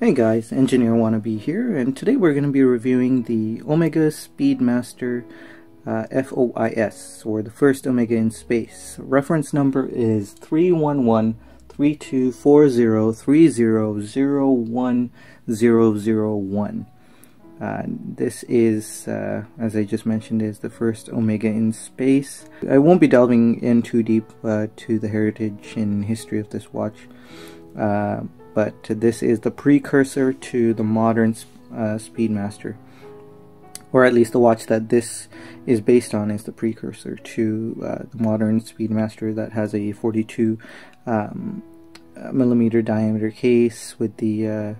Hey guys, Engineer Wannabe here, and today we're going to be reviewing the Omega Speedmaster FOIS, or the first Omega in space. Reference number is 311-3240-3001-001. This is, as I just mentioned, is the first Omega in space. I won't be delving in too deep to the heritage and history of this watch. But this is the precursor to the modern Speedmaster, or at least the watch that this is based on is the precursor to the modern Speedmaster that has a 42 millimeter diameter case with the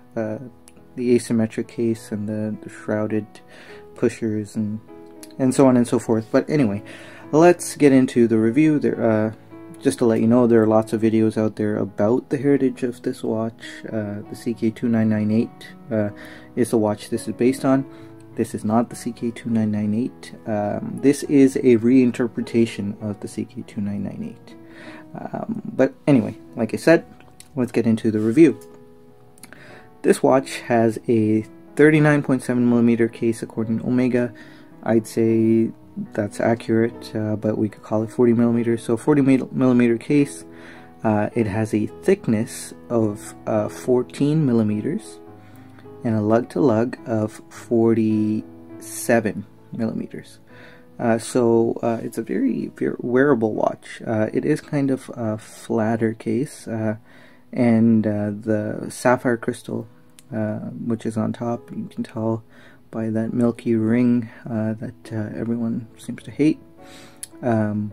asymmetric case and the shrouded pushers and so on and so forth. But anyway, let's get into the review. Just to let you know, there are lots of videos out there about the heritage of this watch. The CK2998 is the watch this is based on. This is not the CK2998. This is a reinterpretation of the CK2998. But anyway, like I said, let's get into the review. This watch has a 39.7mm case according to Omega. I'd say that's accurate, but we could call it 40mm. So 40mm case. It has a thickness of 14mm and a lug-to-lug of 47mm. So it's a very, very wearable watch. It is kind of a flatter case, and the sapphire crystal, which is on top, you can tell by that milky ring that everyone seems to hate. The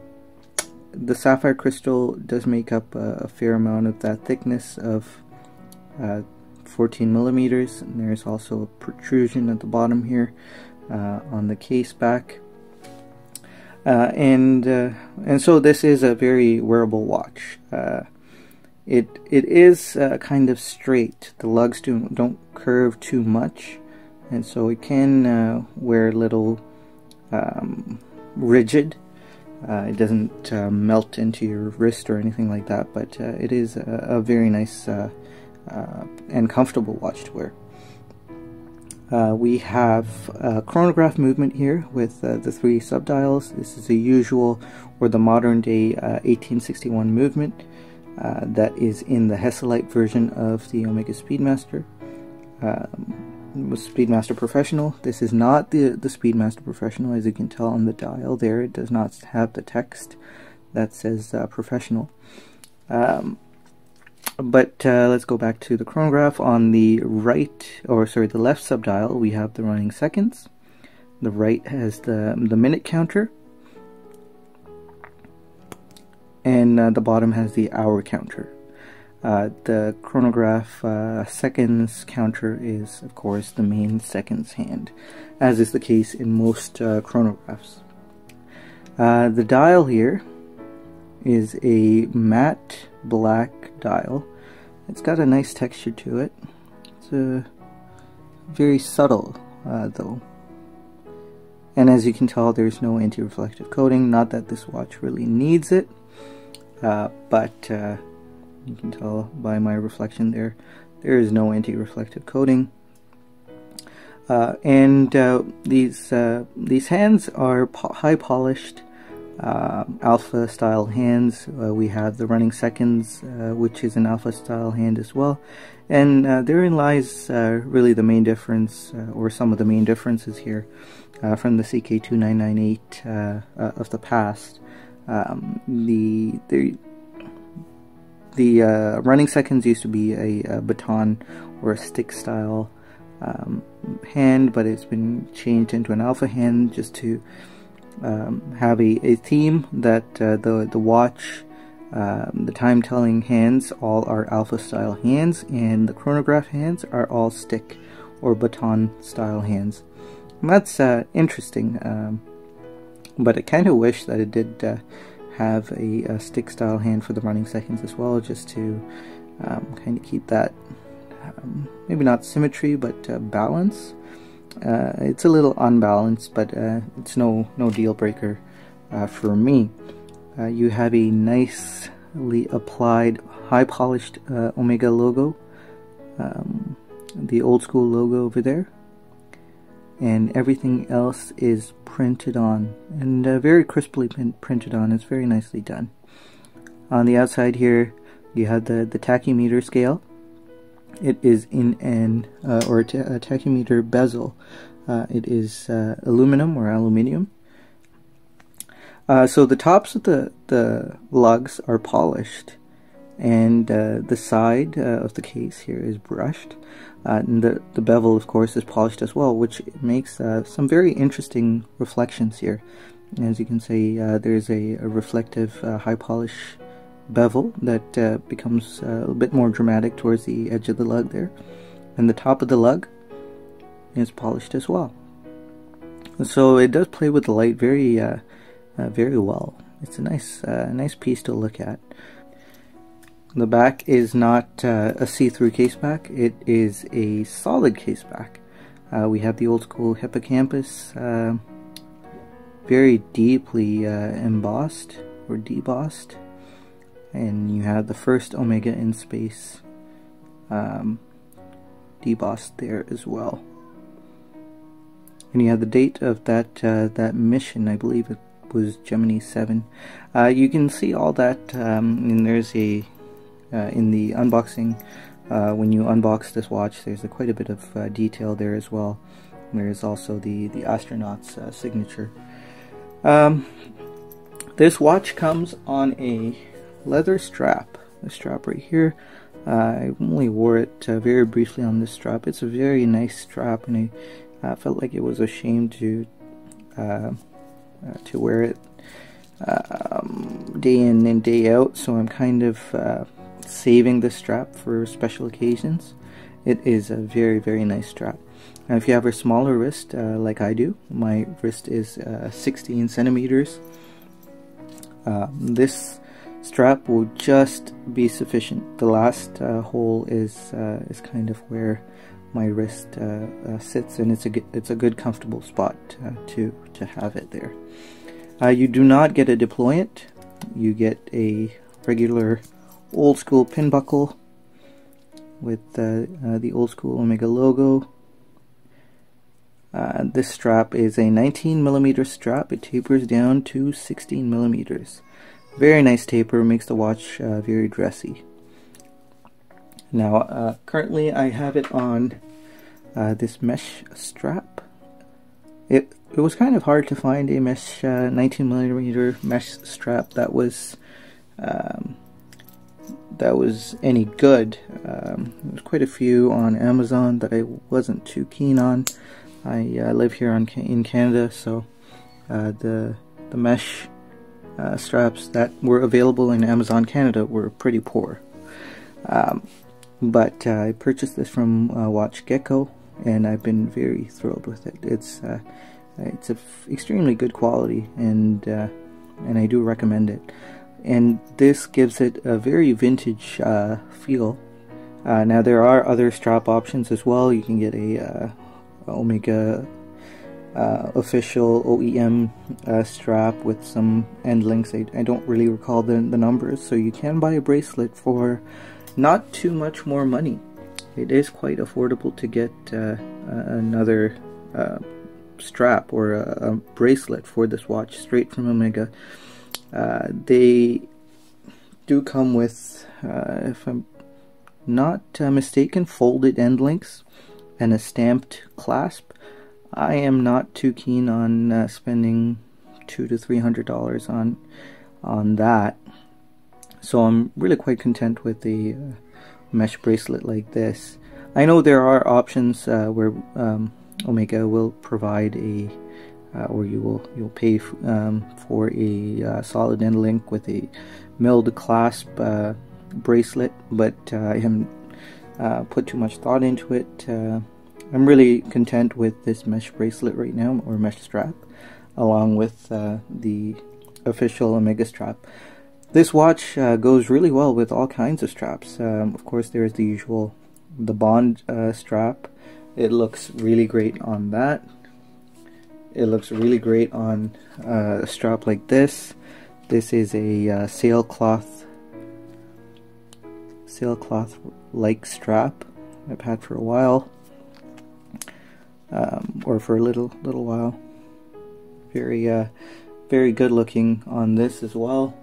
sapphire crystal does make up a fair amount of that thickness of 14mm, and there's also a protrusion at the bottom here on the case back. And so this is a very wearable watch. It is kind of straight. The lugs don't curve too much, and so it can wear a little rigid. It doesn't melt into your wrist or anything like that, but it is a very nice and comfortable watch to wear. We have a chronograph movement here with the 3 subdials. This is the usual, or the modern day 1861 movement that is in the Hesselite version of the Omega Speedmaster. Speedmaster Professional. This is not the Speedmaster Professional, as you can tell on the dial there. It does not have the text that says Professional. But let's go back to the chronograph. On the right, or sorry, the left subdial, we have the running seconds. The right has the minute counter, and the bottom has the hour counter. The chronograph seconds counter is, of course, the main seconds hand, as is the case in most chronographs. The dial here is a matte black dial. It's got a nice texture to it. It's very subtle, though. And as you can tell, there's no anti-reflective coating. Not that this watch really needs it, but you can tell by my reflection there is no anti-reflective coating. And these hands are high polished alpha style hands. We have the running seconds, which is an alpha style hand as well, and therein lies really the main difference, or some of the main differences here from the CK2998 of the past. The running seconds used to be a baton or a stick style hand, but it's been changed into an alpha hand just to have a theme that the watch, the time telling hands all are alpha style hands, and the chronograph hands are all stick or baton style hands. And that's interesting, but I kind of wish that it did have a stick style hand for the running seconds as well, just to kind of keep that maybe not symmetry, but balance. It's a little unbalanced, but it's no deal breaker for me. You have a nicely applied, high polished Omega logo the old school logo over there, and everything else is printed on, and very crisply printed on. It's very nicely done. On the outside here, you have the tachymeter scale. It is in an a tachymeter bezel. It is aluminum or aluminium. So the tops of the lugs are polished, and the side of the case here is brushed. And the bevel, of course, is polished as well, which makes some very interesting reflections here. As you can see, there's a reflective high polish bevel that becomes a bit more dramatic towards the edge of the lug there, and the top of the lug is polished as well. So it does play with the light very well. It's a nice piece to look at. The back is not a see-through case back. It is a solid case back. We have the old school hippocampus, very deeply embossed or debossed, and you have the first Omega in space debossed there as well. And you have the date of that mission. I believe it was Gemini 7. You can see all that, and there's a in the unboxing. When you unbox this watch, there's quite a bit of detail there as well. There's also the astronaut's signature. This watch comes on a leather strap. The strap right here. I only wore it very briefly on this strap. It's a very nice strap, and I felt like it was a shame to wear it day in and day out, so I'm kind of saving this strap for special occasions. It is a very nice strap. Now, if you have a smaller wrist like I do, my wrist is 16 centimeters, this strap will just be sufficient. The last hole is kind of where my wrist sits, and it's a good comfortable spot to have it there. You do not get a deployant. You get a regular old school pin buckle with the old school Omega logo. This strap is a 19mm strap. It tapers down to 16mm. Very nice taper, makes the watch very dressy. Now, currently I have it on this mesh strap. It was kind of hard to find a mesh 19mm mesh strap that was any good. There's quite a few on Amazon that I wasn't too keen on. I live here in Canada, so the mesh straps that were available in Amazon Canada were pretty poor. But I purchased this from Watch Gecko, and I've been very thrilled with it. It's extremely good quality, and I do recommend it. And this gives it a very vintage feel. Now there are other strap options as well. You can get a Omega official OEM strap with some end links. I don't really recall the numbers, so you can buy a bracelet for not too much more money. It is quite affordable to get another strap or a bracelet for this watch straight from Omega. They do come with, if I'm not mistaken, folded end links and a stamped clasp. I am not too keen on spending $200 to $300 on that, so I'm really quite content with the mesh bracelet like this. I know there are options where Omega will provide a or you'll pay for a solid end link with a milled clasp bracelet, but I haven't put too much thought into it. I'm really content with this mesh bracelet right now, or mesh strap, along with the official Omega strap. This watch goes really well with all kinds of straps. Of course, there's the usual, the Bond strap. It looks really great on that. It looks really great on a strap like this. This is a sailcloth like strap I've had for a while. or for a little while. Very good looking on this as well.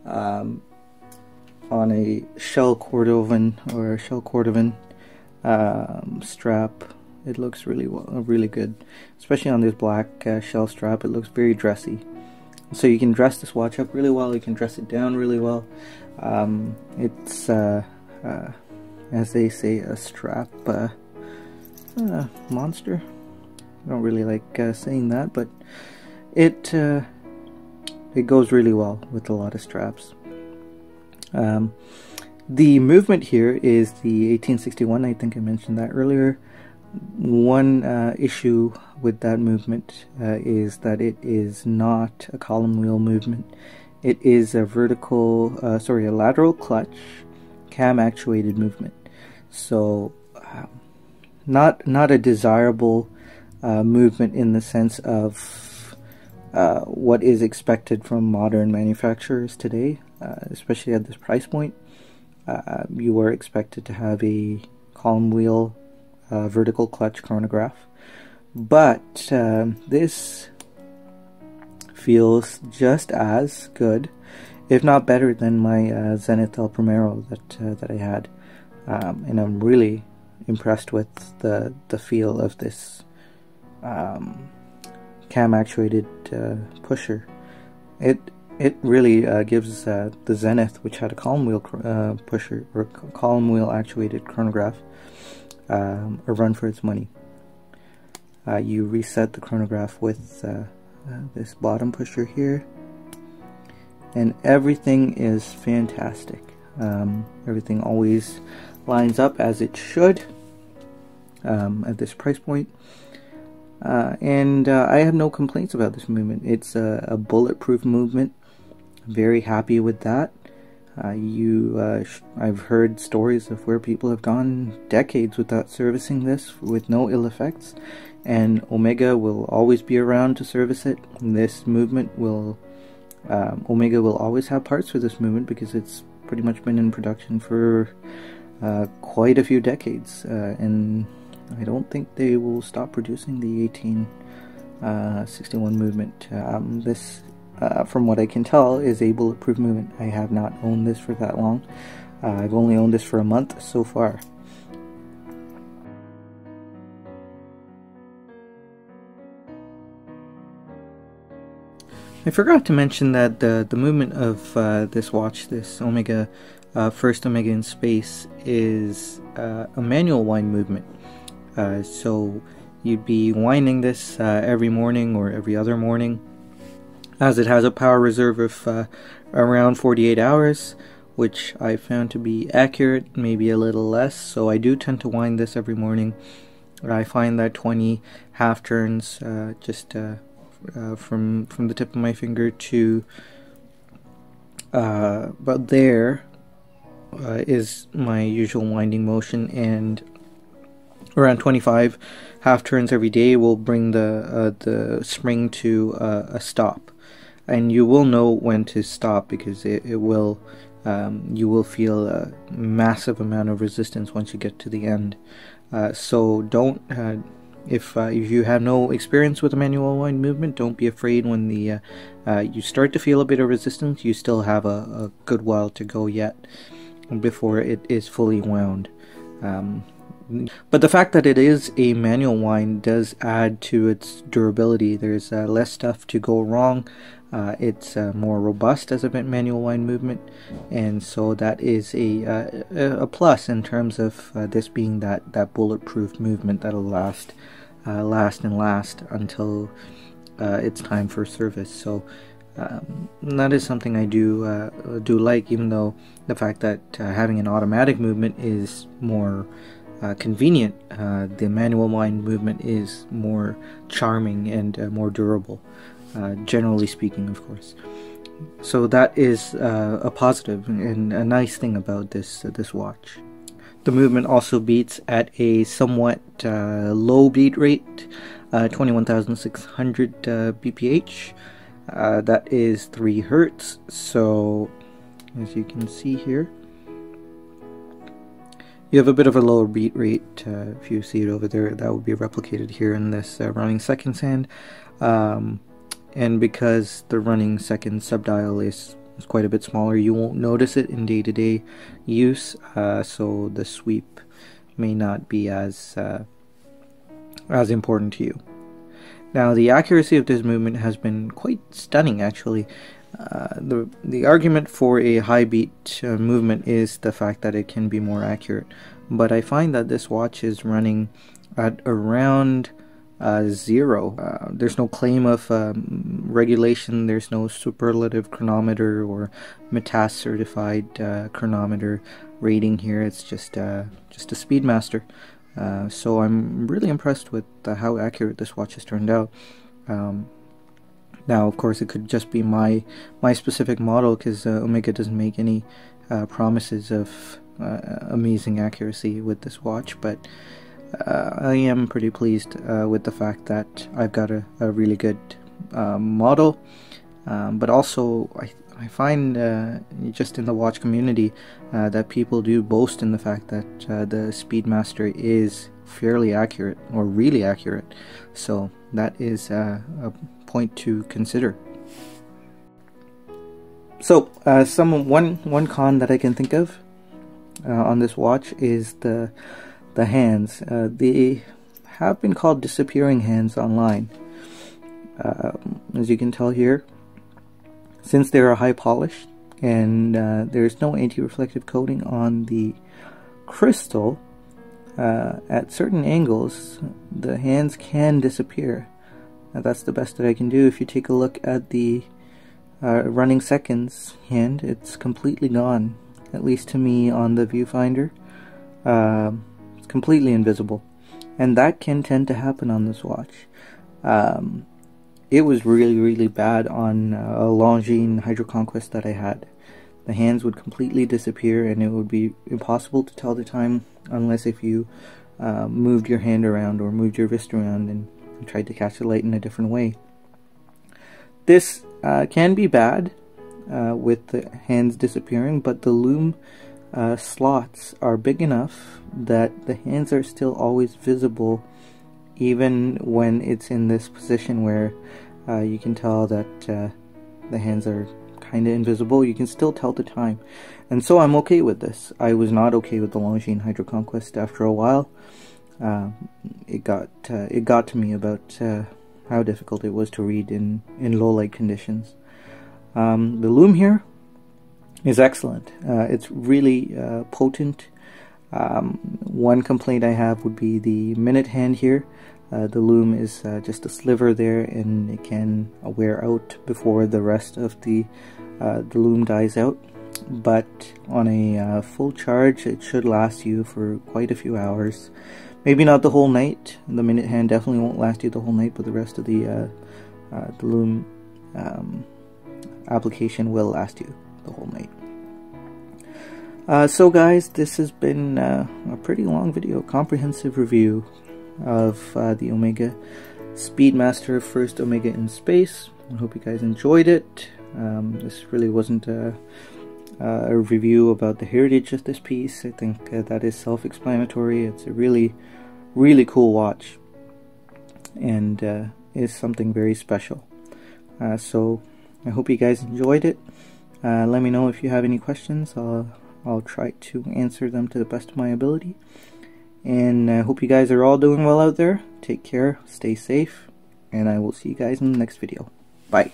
On a shell cordovan or shell cordovan strap, it looks really good, especially on this black shell strap. It looks very dressy, so you can dress this watch up really well. You can dress it down really well. It's as they say, a strap monster. I don't really like saying that, but it goes really well with a lot of straps. The movement here is the 1861. I think I mentioned that earlier. One issue with that movement is that it is not a column wheel movement. It is a a lateral clutch cam actuated movement. So not a desirable movement in the sense of what is expected from modern manufacturers today, especially at this price point. You are expected to have a column wheel vertical clutch chronograph, but this feels just as good, if not better, than my Zenith El Primero that I had, and I'm really impressed with the feel of this cam actuated pusher. It really gives the Zenith, which had a column wheel pusher or column wheel actuated chronograph, a run for its money. You reset the chronograph with this bottom pusher here, and everything is fantastic. Everything always lines up as it should at this price point. And I have no complaints about this movement. It's a bulletproof movement. Very happy with that. I've heard stories of where people have gone decades without servicing this with no ill effects, and Omega will always be around to service it. This movement will Omega will always have parts for this movement because it's pretty much been in production for quite a few decades, and I don't think they will stop producing the 1861 movement. This, from what I can tell, is a bulletproof movement. I have not owned this for that long. I've only owned this for a month so far. I forgot to mention that the movement of this watch, this Omega, first Omega in space, is a manual wind movement. So you'd be winding this every morning or every other morning, as it has a power reserve of around 48 hours, which I found to be accurate, maybe a little less. So I do tend to wind this every morning. I find that 20 half turns, from the tip of my finger to about there, is my usual winding motion, and around 25 half turns every day will bring the spring to a stop, and you will know when to stop because it will you will feel a massive amount of resistance once you get to the end. So don't if you have no experience with a manual wind movement, don't be afraid when the you start to feel a bit of resistance. You still have a good while to go yet before it is fully wound. But the fact that it is a manual wind does add to its durability. There's less stuff to go wrong. It's more robust as a manual wind movement, and so that is a plus in terms of this being that bulletproof movement that'll last until it's time for service. So that is something I do like, even though the fact that having an automatic movement is more convenient, the manual wind movement is more charming and more durable, generally speaking, of course. So that is a positive and a nice thing about this watch. The movement also beats at a somewhat low beat rate, 21,600 BPH. That is 3 Hertz. So as you can see here, you have a bit of a lower beat rate. If you see it over there, that would be replicated here in this running seconds hand. And because the running seconds subdial is quite a bit smaller, you won't notice it in day-to-day use, so the sweep may not be as important to you. Now, the accuracy of this movement has been quite stunning, actually. The argument for a high beat movement is the fact that it can be more accurate, but I find that this watch is running at around 0. There's no claim of regulation. There's no superlative chronometer or METAS certified chronometer rating here. It's just a Speedmaster. So I'm really impressed with how accurate this watch has turned out. Now, of course, it could just be my specific model, because Omega doesn't make any promises of amazing accuracy with this watch, but I am pretty pleased with the fact that I've got a really good model, but also I find just in the watch community that people do boast in the fact that the Speedmaster is fairly accurate, or really accurate, so that is a point to consider. So one con that I can think of on this watch is the hands. They have been called disappearing hands online. As you can tell here, since they are high polished and there's no anti-reflective coating on the crystal, at certain angles the hands can disappear. Now, that's the best that I can do. If you take a look at the running seconds hand, it's completely gone, at least to me on the viewfinder. It's completely invisible, and that can tend to happen on this watch. It was really bad on a Longines Hydro Conquest that I had. The hands would completely disappear, and it would be impossible to tell the time unless if you moved your hand around or moved your wrist around and tried to catch the light in a different way. This can be bad with the hands disappearing, but the Loom slots are big enough that the hands are still always visible, even when it's in this position where you can tell that the hands are kind of invisible. You can still tell the time, and so I'm okay with this. I was not okay with the Longines Hydro Conquest after a while. It got to me about how difficult it was to read in low light conditions. The Loom here is excellent. It's really potent. One complaint I have would be the minute hand here. The Loom is just a sliver there, and it can wear out before the rest of the Loom dies out. But on a full charge, it should last you for quite a few hours. Maybe not the whole night. The minute hand definitely won't last you the whole night, but the rest of the Loom application will last you the whole night. So guys, this has been a pretty long video, comprehensive review of the Omega Speedmaster, first Omega in space. I hope you guys enjoyed it. This really wasn't a review about the heritage of this piece. I think that is self-explanatory. It's a really cool watch, and is something very special. So I hope you guys enjoyed it. Let me know if you have any questions. I'll try to answer them to the best of my ability. And I hope you guys are all doing well out there. Take care, stay safe, and I will see you guys in the next video. Bye.